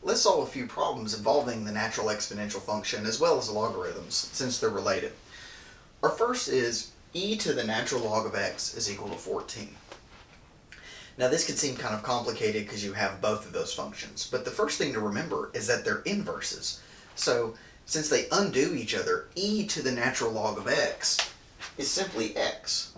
let's solve a few problems involving the natural exponential function as well as logarithms, since they're related. Our first is e to the natural log of x is equal to 14. Now this could seem kind of complicated because you have both of those functions, but the first thing to remember is that they're inverses. So since they undo each other, e to the natural log of x is simply x.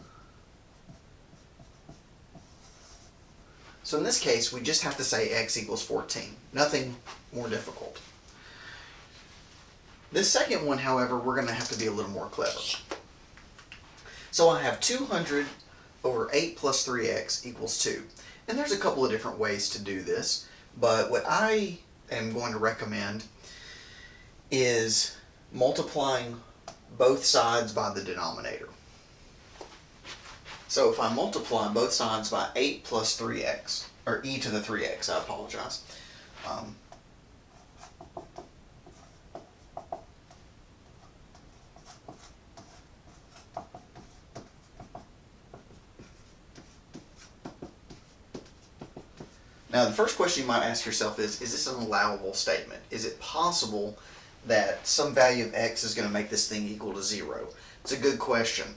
So in this case, we just have to say x equals 14. Nothing more difficult. This second one, however, we're going to have to be a little more clever. So I have 200 over 8 plus 3x equals 2. And there's a couple of different ways to do this, but what I am going to recommend is multiplying both sides by the denominator. So if I multiply both sides by 8 plus 3x, or e to the 3x, I apologize. Now the first question you might ask yourself is this an allowable statement? Is it possible that some value of x is going to make this thing equal to 0? It's a good question.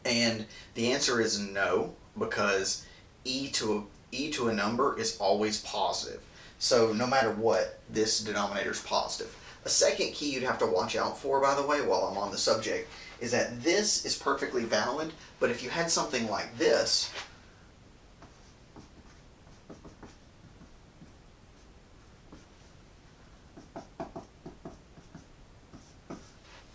And the answer is no, because e to a number is always positive. So no matter what, this denominator is positive. A second key you'd have to watch out for, by the way, while I'm on the subject, is that this is perfectly valid, but if you had something like this,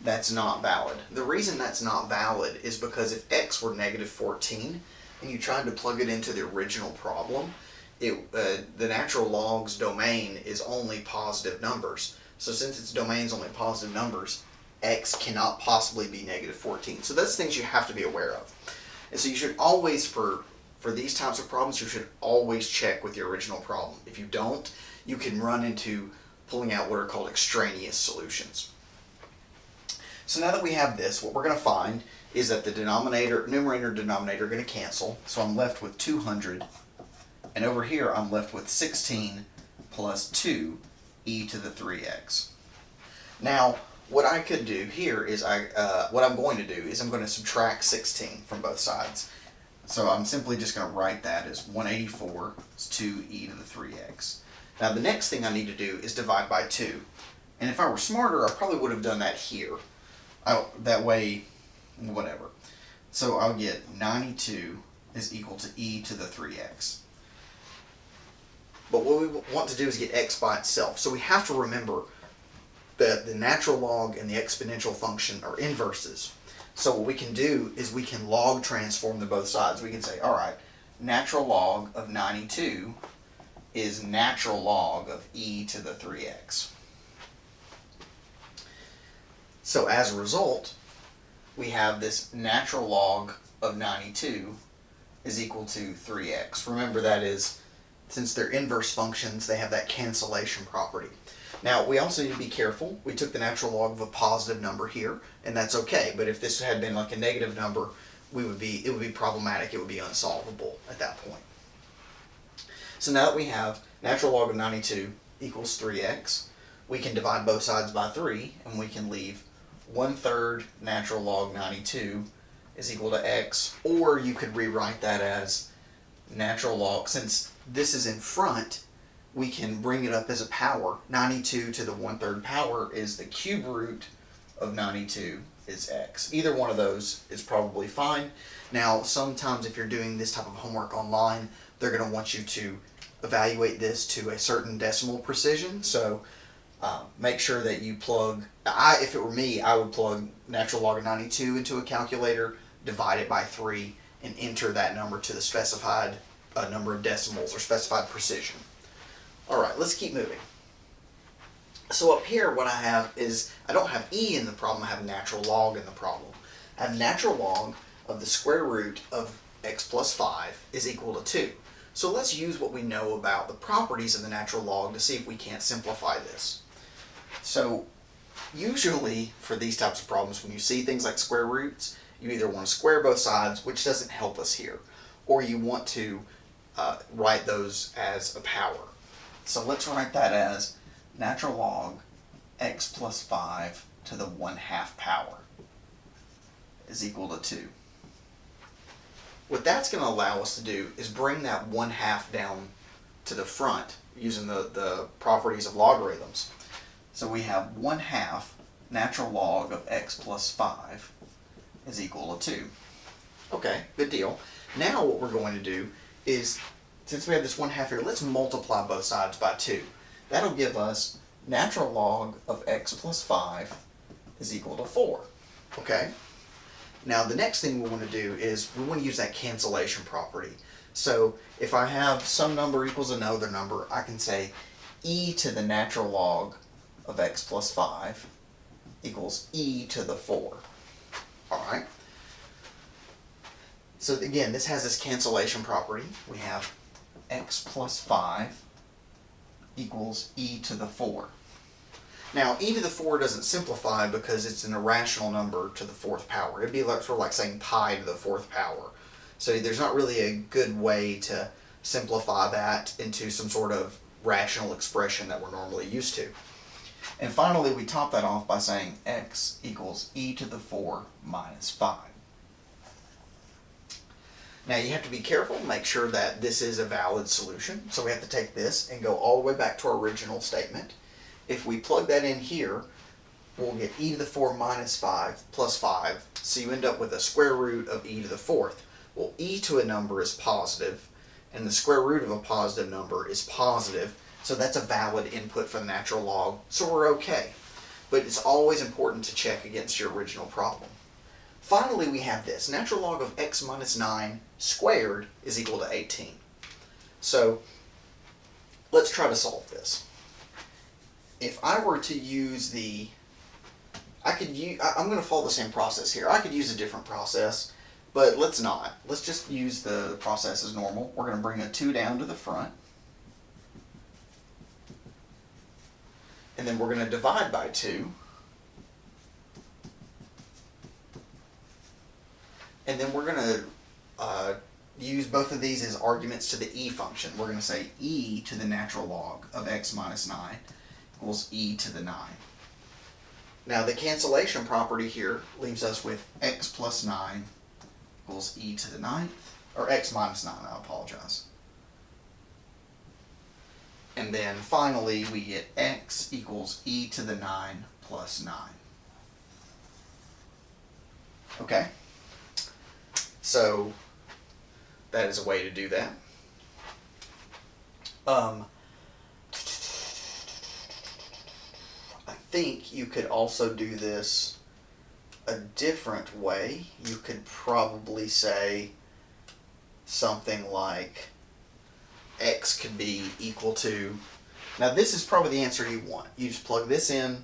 that's not valid. The reason that's not valid is because if x were negative 14 and you tried to plug it into the original problem, the natural log's domain is only positive numbers. So since its domain is only positive numbers, x cannot possibly be negative 14. So that's things you have to be aware of. And so you should always, for these types of problems, you should always check with your original problem. If you don't, you can run into pulling out what are called extraneous solutions. So now that we have this, what we're going to find is that the numerator and denominator are going to cancel. So I'm left with 200, and over here I'm left with 16 plus 2 e to the 3x. Now, what I could do here is what I'm going to do is I'm going to subtract 16 from both sides. So I'm simply just going to write that as 184 is 2e to the 3x. Now the next thing I need to do is divide by 2. And if I were smarter, I probably would have done that here. That way, whatever. So I'll get 92 is equal to e to the 3x. But what we want to do is get x by itself. So we have to remember that the natural log and the exponential function are inverses. So what we can do is we can log transform to both sides. We can say, all right, natural log of 92 is natural log of e to the 3x. So as a result, we have this natural log of 92 is equal to 3x. Remember, that is, since they're inverse functions, they have that cancellation property. Now, we also need to be careful. We took the natural log of a positive number here, and that's okay. But if this had been like a negative number, it would be problematic. It would be unsolvable at that point. So now that we have natural log of 92 equals 3x, we can divide both sides by 3, and we can leave 1/3 natural log 92 is equal to x, or you could rewrite that as natural log, since this is in front, we can bring it up as a power. 92 to the 1/3 power is the cube root of 92 is x. Either one of those is probably fine. Now, sometimes if you're doing this type of homework online, they're going to want you to evaluate this to a certain decimal precision. So make sure that you plug, if it were me, I would plug natural log of 92 into a calculator, divide it by 3, and enter that number to the specified number of decimals or specified precision. All right, let's keep moving. So up here, what I have is, I don't have e in the problem, I have natural log in the problem. I have natural log of the square root of x plus 5 is equal to 2. So let's use what we know about the properties of the natural log to see if we can't simplify this. So usually for these types of problems, when you see things like square roots, you either want to square both sides, which doesn't help us here, or you want to write those as a power. So let's write that as natural log x plus 5 to the 1/2 power is equal to 2. What that's going to allow us to do is bring that 1/2 down to the front using the properties of logarithms. So we have 1/2 natural log of x plus 5 is equal to 2. Okay, good deal. Now what we're going to do is, since we have this 1/2 here, let's multiply both sides by 2. That'll give us natural log of x plus 5 is equal to 4. Okay? Now the next thing we want to do is we want to use that cancellation property. So if I have some number equals another number, I can say e to the natural log of x plus 5 equals e to the 4. Alright? So again, this has this cancellation property. We have x plus 5 equals e to the 4. Now, e to the 4 doesn't simplify because it's an irrational number to the 4th power. It'd be like, sort of like saying pi to the 4th power. So there's not really a good way to simplify that into some sort of rational expression that we're normally used to. And finally, we top that off by saying x equals e to the 4 minus 5. Now you have to be careful, make sure that this is a valid solution. So we have to take this and go all the way back to our original statement. If we plug that in here, we'll get e to the 4 minus 5 plus 5. So you end up with a square root of e to the 4th. Well, e to a number is positive, and the square root of a positive number is positive. So that's a valid input for the natural log, so we're okay. But it's always important to check against your original problem. Finally, we have this. Natural log of x minus 9 squared is equal to 18. So let's try to solve this. If I were to use I'm going to follow the same process here. I could use a different process, but let's not. Let's just use the process as normal. We're going to bring a 2 down to the front. And then we're going to divide by 2. And then we're going to use both of these as arguments to the e function. We're going to say e to the natural log of x minus 9 equals e to the 9. Now the cancellation property here leaves us with x plus 9 equals e to the 9th, or x minus 9, I apologize. And then finally we get x equals e to the 9 plus 9. Okay? So that is a way to do that. I think you could also do this a different way. You could probably say something like x could be equal to, now this is probably the answer you want. You just plug this in.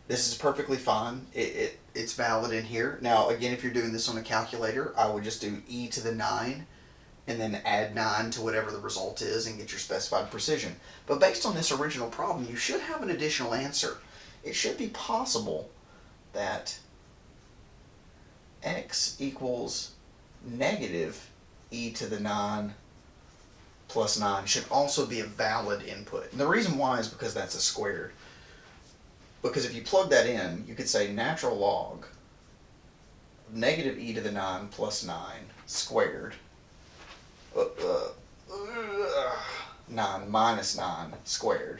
This is perfectly fine. It's valid in here. Now again, if you're doing this on a calculator, I would just do e to the 9 and then add 9 to whatever the result is and get your specified precision. But based on this original problem, you should have an additional answer. It should be possible that x equals negative e to the 9 plus 9 should also be a valid input. And the reason why is because that's a squared. Because if you plug that in, you could say natural log of negative e to the 9 plus 9 squared, 9 minus 9 squared,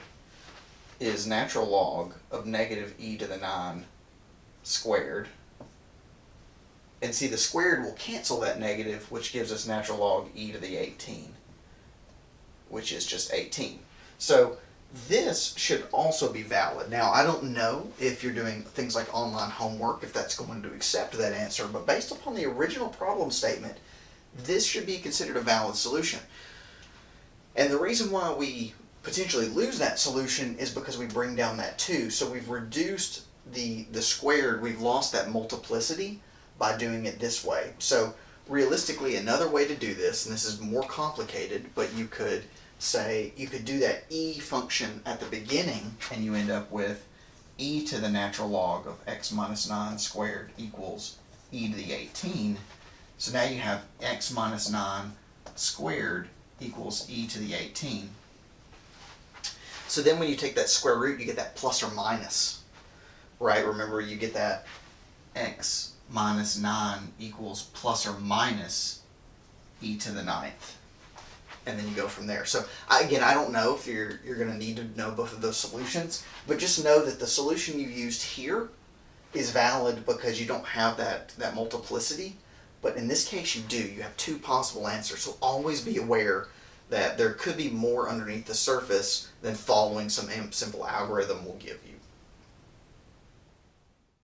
is natural log of negative e to the 9 squared. And see, the squared will cancel that negative, which gives us natural log e to the 18, which is just 18. So this should also be valid. Now, I don't know if you're doing things like online homework, if that's going to accept that answer, but based upon the original problem statement, this should be considered a valid solution. And the reason why we potentially lose that solution is because we bring down that 2. So we've reduced the squared, we've lost that multiplicity by doing it this way. So realistically, another way to do this, and this is more complicated, but you could say, you could do that e function at the beginning and you end up with e to the natural log of x minus 9 squared equals e to the 18. So now you have x minus 9 squared equals e to the 18. So then when you take that square root, you get that plus or minus, right? Remember, you get that x minus 9 equals plus or minus e to the ninth. And then you go from there. So again, I don't know if you're going to need to know both of those solutions, but just know that the solution you used here is valid because you don't have that multiplicity. But in this case, you do. You have two possible answers. So always be aware that there could be more underneath the surface than following some simple algorithm will give you.